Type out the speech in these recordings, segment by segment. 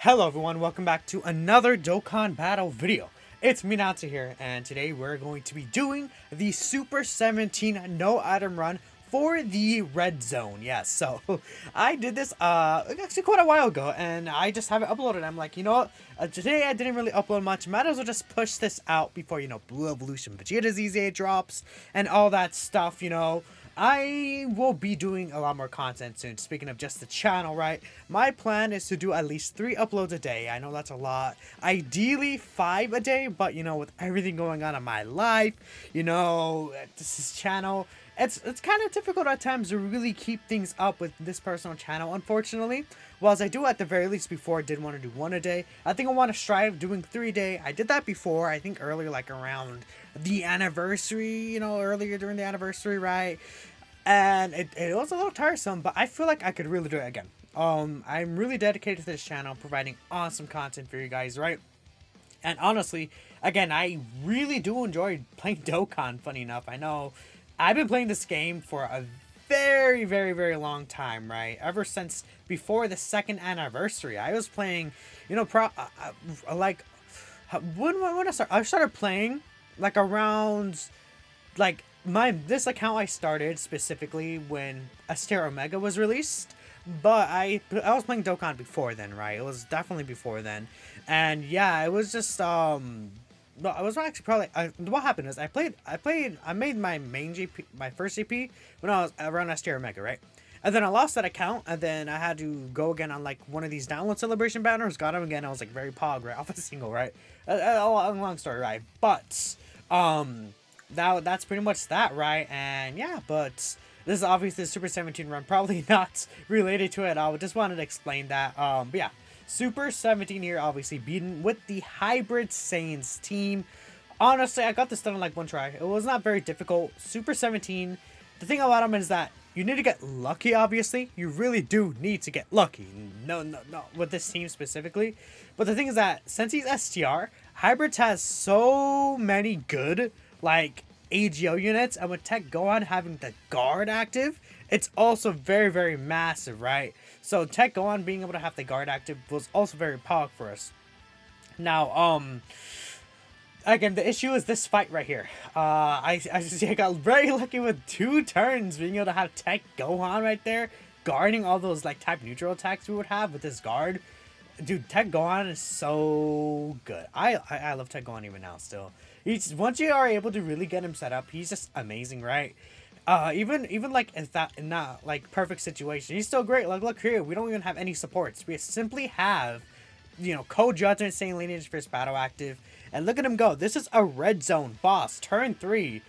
Hello everyone, welcome back to another Dokkan battle video. It's me Natsu here, and today we're going to be doing the Super 17 no item run for the red zone. Yes, so I did this actually quite a while ago, and I just haven't uploaded. I'm like, you know what, today I didn't really upload much. Might as well just push this out before, Blue Evolution Vegeta's EZA drops and all that stuff. I will be doing a lot more content soon. Speaking of just the channel, right? My plan is to do at least 3 uploads a day. I know that's a lot. Ideally 5 a day, but with everything going on in my life, this channel, it's kind of difficult at times to really keep things up with this personal channel, unfortunately. Well, as I do at the very least before, I did want to do 1 a day. I think I want to strive doing 3 a day. I did that before, I think earlier, like around the anniversary, earlier during the anniversary, right? And it was a little tiresome, but I feel like I could really do it again. I'm really dedicated to this channel, providing awesome content for you guys, right? And honestly, again, I really do enjoy playing Dokkan, funny enough. I know I've been playing this game for a very, very, very long time, right? Ever since before the 2nd anniversary. I was playing, like, when I started playing, like, around, like, this account I started specifically when Aster Omega was released, but I was playing Dokkan before then, right? It was definitely before then, and yeah, it was just no, I was actually probably what happened is I made my main GP, my first GP when I was around Aster Omega, right? And then I lost that account, and then I had to go again on like one of these download celebration banners. Got him again. I was like very pog right off a single, right? A long story, right? But that's pretty much that, right? And yeah, but this is obviously the Super 17 run, probably not related to it at all, but just wanted to explain that. But yeah, Super 17 here, obviously beaten with the Hybrid Saiyans team. Honestly, I got this done in like 1 try. It was not very difficult. Super 17, the thing about him is that you need to get lucky, obviously. You really do need to get lucky. No, with this team specifically. But the thing is that since he's STR, Hybrids has so many good like AGO units, and with Tech Gohan having the guard active, it's also very, very massive, right? So Tech Gohan being able to have the guard active was also very pog for us. Now, again, the issue is this fight right here. I got very lucky with 2 turns being able to have Tech Gohan right there, guarding all those like type neutral attacks we would have with this guard. Dude, Tech Gohan is so good. I love Tech Gohan even now still. He's, once you are able to really get him set up, he's just amazing, right? Even like if that in that like perfect situation, he's still great. Like look here, we don't even have any supports. We simply have, Code Judgment, Saiyan Lineage First Battle active, and look at him go. This is a red zone boss, turn 3.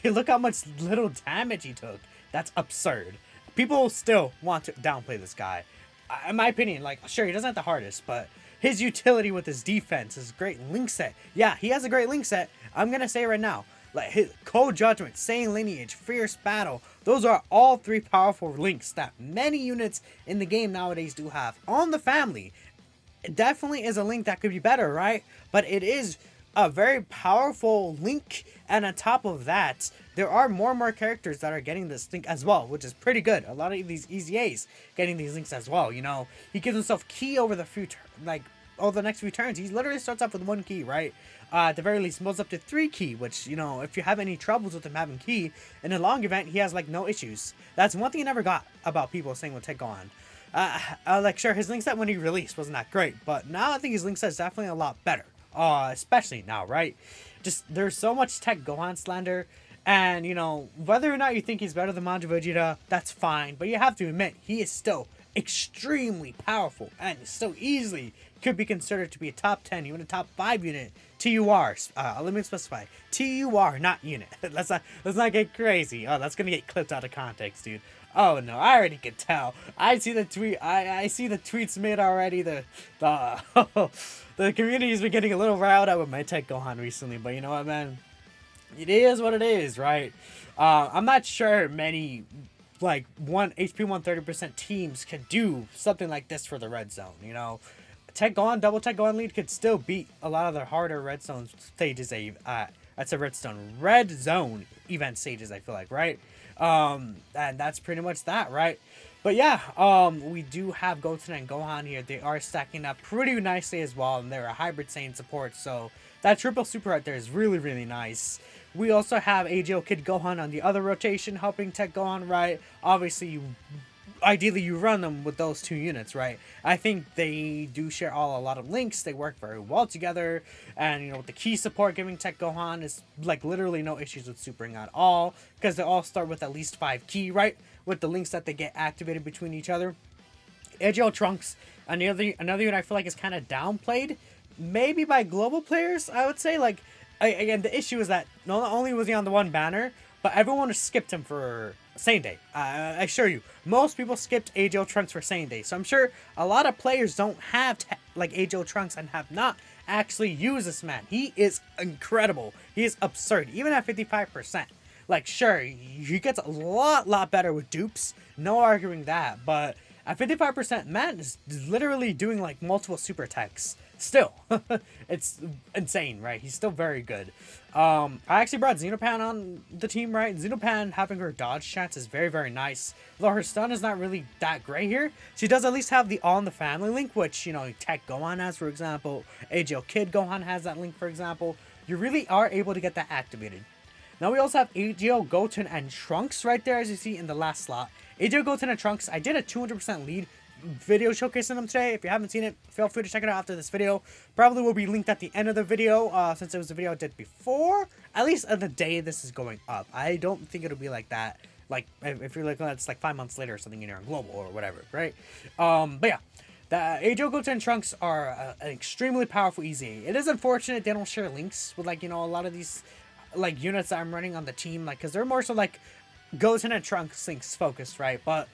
Look how much little damage he took. That's absurd. People still want to downplay this guy. In my opinion, like, sure, he doesn't have the hardest, but his utility with his defense, his great link set. Yeah, he has a great link set. I'm going to say right now, like, his Code Judgment, Saiyan Lineage, Fierce Battle, those are all 3 powerful links that many units in the game nowadays do have. On the family, it definitely is a link that could be better, right? But it is a very powerful link, and on top of that, there are more and more characters that are getting this link as well, which is pretty good. A lot of these EZAs getting these links as well, He gives himself key over the over the next few turns. He literally starts off with 1 key, right? At the very least, moves up to 3 key, which, if you have any troubles with him having key, in a long event, he has, like, no issues. That's one thing I never got about people saying with Tech Gohan. Like, sure, his link set when he released wasn't that great, but now I think his link set is definitely a lot better. Especially now, right? Just, there's so much Tech Gohan slander, and, whether or not you think he's better than Majin Vegeta, that's fine, but you have to admit, he is still extremely powerful, and so easily could be considered to be a top 10, even a top 5 unit. TUR, let me specify, TUR, not unit. let's not get crazy. Oh, that's gonna get clipped out of context, dude. Oh no, I already can tell. I see the tweet. I see the tweets made already. The the community's been getting a little riled up with my Tech Gohan recently, but you know what, man? It is what it is, right? I'm not sure many like HP 130% teams can do something like this for the red zone. Tech Gohan, double Tech Gohan lead could still beat a lot of the harder red zone stages. That's a red zone event stages, I feel like, right? And that's pretty much that, right? But yeah, we do have Goten and Gohan here. They are stacking up pretty nicely as well, and they're a hybrid Saiyan support, so that triple super right there is really, really nice. We also have AGO Kid Gohan on the other rotation, helping Tech Gohan, right? Obviously, ideally you run them with those two units, right? I think they do share a lot of links. They work very well together, and you know, with the key support giving Tech Gohan is like literally no issues with supering at all, because they all start with at least 5 key, right? With the links that they get activated between each other. AGL Trunks, another unit I feel like is kind of downplayed, maybe by global players. I would say, like, again, the issue is that not only was he on the one banner, but everyone skipped him for Same Day. I assure you, most people skipped AGL Trunks for Same Day. So I'm sure a lot of players don't have like AGL Trunks and have not actually used this man. He is incredible. He is absurd, even at 55%. Like, sure, he gets a lot better with dupes. No arguing that. But at 55%, Matt is literally doing, like, multiple super attacks. Still. It's insane, right? He's still very good. I actually brought Xenopan on the team, right? Xenopan having her dodge chance is very, very nice. Though her stun is not really that great here. She does at least have the All in the Family link, which, you know, Tech Gohan has, for example. AGL Kid Gohan has that link, for example. You really are able to get that activated. Now we also have AGO, Goten, and Trunks right there, as you see in the last slot. AGO, Goten, and Trunks, I did a 200% lead video showcasing them today. If you haven't seen it, feel free to check it out after this video. Probably will be linked at the end of the video, since it was a video I did before. At least on the day this is going up. I don't think it'll be like that. Like, if you're looking at it's like 5 months later or something, you know, global or whatever, right? But yeah. The AGO, Goten, and Trunks are an extremely powerful EZA. It is unfortunate they don't share links with, like, you know, a lot of these like units that I'm running on the team, like, because they're more so like Goten and Trunks links focused, right? But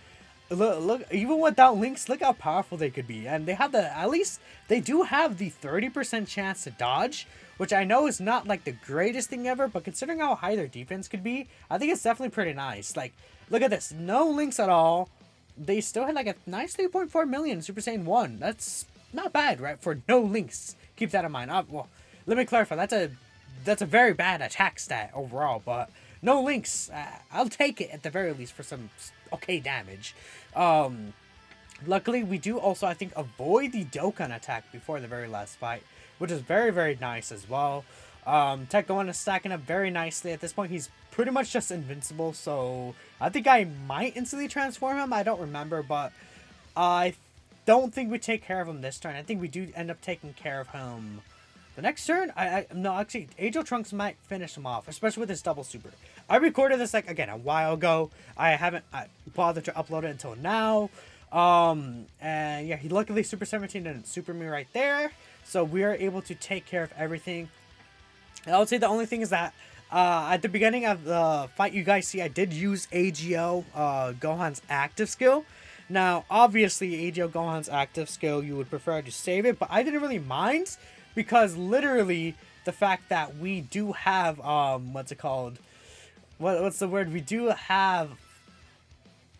look, even without links, look how powerful they could be. And they have at least they do have the 30% chance to dodge, which I know is not like the greatest thing ever, but considering how high their defense could be, I think it's definitely pretty nice. Like, look at this, no links at all. They still had like a nice 3.4 million Super Saiyan 1. That's not bad, right? For no links. Keep that in mind. Well, let me clarify. That's a very bad attack stat overall, but no links. I'll take it at the very least for some okay damage. Luckily, we do also, I think, avoid the Dokkan attack before the very last fight, which is very, very nice as well. Tech Gohan is stacking up very nicely. At this point, he's pretty much just invincible, so I think I might instantly transform him. I don't remember, but I don't think we take care of him this turn. I think we do end up taking care of him the next turn. No, actually, AGO Trunks might finish him off, especially with his double super. I recorded this, like, again, a while ago. I haven't bothered to upload it until now. And yeah, he luckily Super 17 didn't super me right there, so we are able to take care of everything. And I would say the only thing is that at the beginning of the fight, you guys see I did use AGO Gohan's active skill. Now, obviously, AGO Gohan's active skill, you would prefer to save it, but I didn't really mind, because literally the fact that we do have what's it called? What's the word? We do have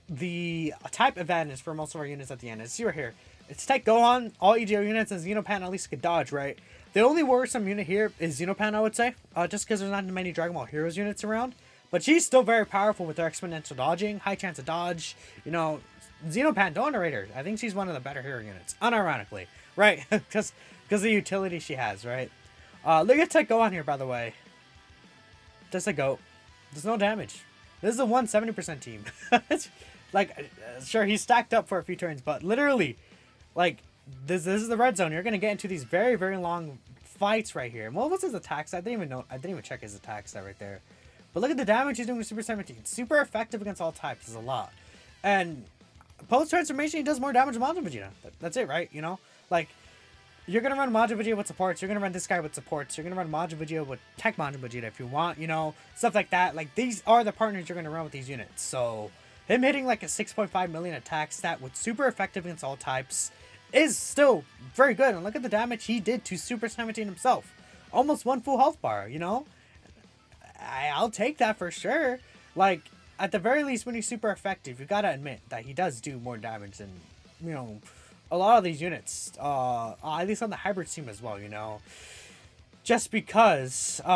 the type advantage for most of our units at the end. As you see right here, it's Tech Gohan, all EGO units, and Xenopan at least could dodge, right? The only worrisome unit here is Xenopan, I would say, just because there's not many Dragon Ball Heroes units around. But she's still very powerful with her exponential dodging, high chance of dodge. You know, Xenopan, don't underrate her. I think she's one of the better hero units, unironically, right? Because of the utility she has, right? Look at Tech Gohan here, by the way. Just a goat. There's no damage. This is a 170% team. Like, sure, he's stacked up for a few turns, but literally, like, this is the red zone. You're gonna get into these very, very long fights right here. What was his attack stat? I didn't even know. I didn't even check his attack stat right there. But look at the damage he's doing with Super 17. Super effective against all types is a lot. And post transformation, he does more damage than Majin Vegeta. That's it, right? You know, like, you're gonna run Majin Vegeta with supports. You're gonna run this guy with supports. You're gonna run Majin Vegeta with Tech Majin Vegeta if you want. You know, stuff like that. Like, these are the partners you're gonna run with these units. So him hitting like a 6.5 million attack stat with super effective against all types is still very good. And look at the damage he did to Super 17 himself. Almost one full health bar, you know? I'll take that for sure. Like, at the very least, when he's super effective, you gotta admit that he does do more damage than, you know, a lot of these units. At least on the hybrid team as well, you know? Just because, you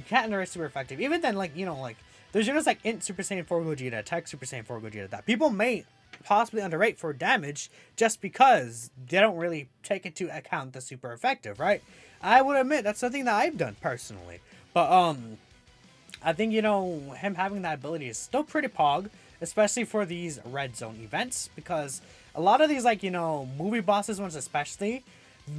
can't underrate super effective. Even then, like, you know, like, there's units like Int Super Saiyan 4 Gogeta, Tech Super Saiyan 4 Gogeta that people may possibly underrate for damage just because they don't really take into account the super effective, right? I would admit that's something that I've done personally. But I think, you know, him having that ability is still pretty pog, especially for these red zone events, because a lot of these, like, you know, movie bosses ones especially,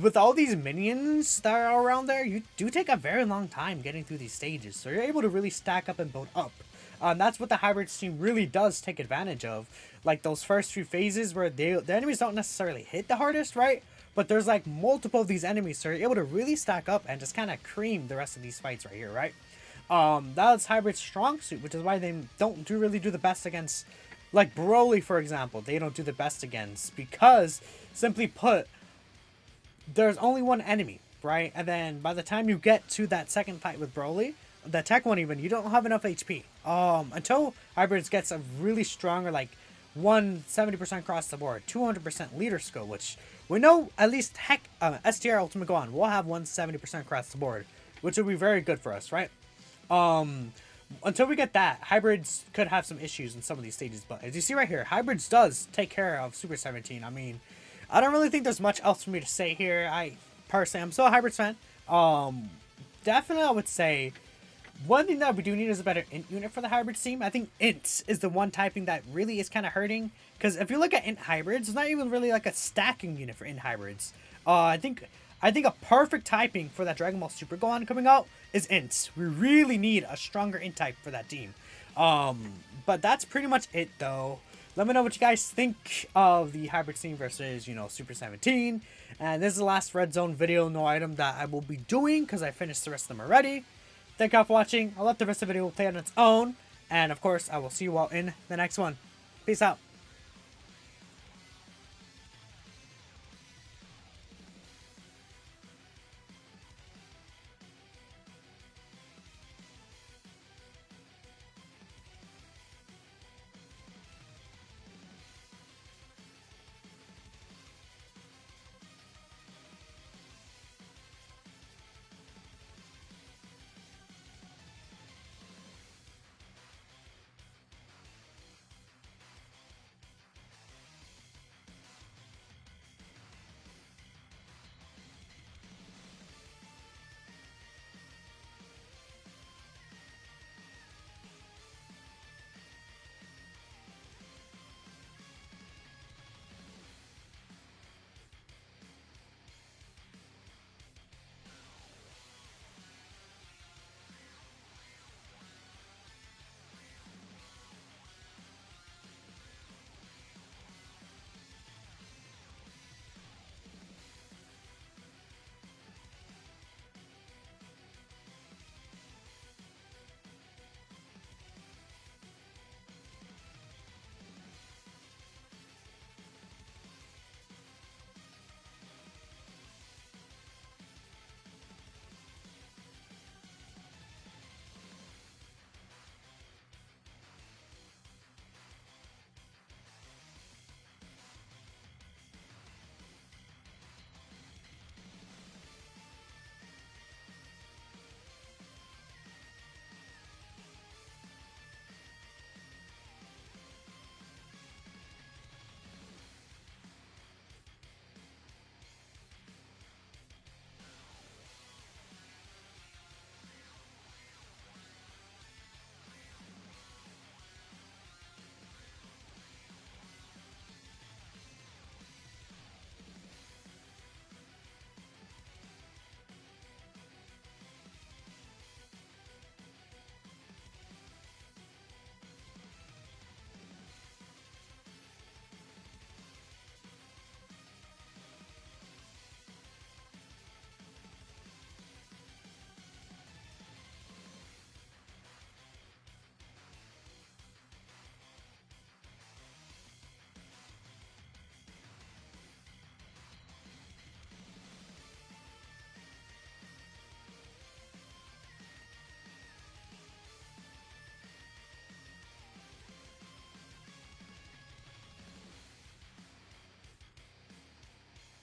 with all these minions that are around there, you do take a very long time getting through these stages, so you're able to really stack up and build up. That's what the hybrid team really does take advantage of, like those first few phases where the enemies don't necessarily hit the hardest, right? But there's like multiple of these enemies, so you're able to really stack up and just kind of cream the rest of these fights right here, right? That's hybrid's strong suit, which is why they don't really do the best against, like Broly, for example. They don't do the best against because, simply put, there's only one enemy, right? And then by the time you get to that second fight with Broly, the tech one even, you don't have enough HP. Until hybrids gets a really stronger, like 170% across the board, 200% leader skill, which we know at least STR Ultimate Gohan will have 170% across the board, which will be very good for us, right? Until we get that, hybrids could have some issues in some of these stages, but as you see right here, hybrids does take care of Super 17. I mean, I don't really think there's much else for me to say here. I'm still a hybrids fan. Definitely I would say one thing that we do need is a better int unit for the hybrid team. I think int is the one typing that really is kind of hurting, because if you look at int hybrids, it's not even really like a stacking unit for int hybrids. I think a perfect typing for that Dragon Ball Super Gohan coming out is int. We really need a stronger int type for that team. But that's pretty much it though. Let me know what you guys think of the hybrid team versus, you know, Super 17. And this is the last red zone video, no item, that I will be doing because I finished the rest of them already. Thank you all for watching. I'll let the rest of the video play on its own. And of course, I will see you all in the next one. Peace out.